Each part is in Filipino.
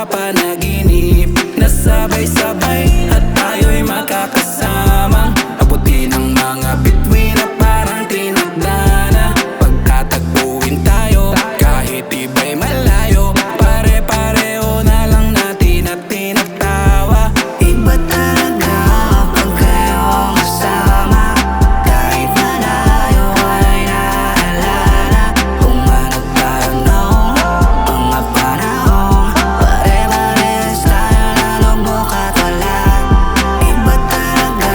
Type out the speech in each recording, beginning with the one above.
panaginip na sabay-sabay at tayo'y makakasamang abutin ang mga bituin na parang tinakda na. Pagkatagpuin tayo kahit iba'y malayo, pare-pareho na lang natin at tinatawa. Iba talaga pag kayong kasama, kahit malayo ay naalala kung ano tayo noong mga panahon. Pare-pares tayo na lubok at wala. Iba talaga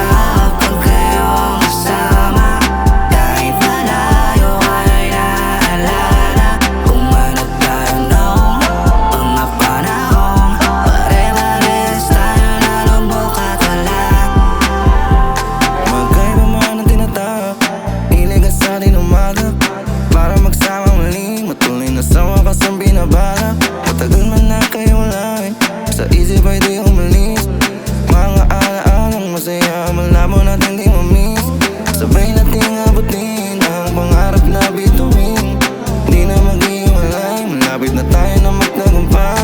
pag kayong kasama, kahit malayo ay naalala kung ano tayo noong mga panahon. Pare-pares tayo na lubok at wala. Magkaiba man ang tinatahak, iligas sa ating umaga para magsama muli, matuloy na sa wakas ang binabala. Matagal man na kayo lain, sa isip ay di umalis. Mga alaalang masaya, malabo natin di mamiss. Sabay nating abutin ang pangarap na bituin, di na maghiwalay, malapit na tayo na magtagumpay.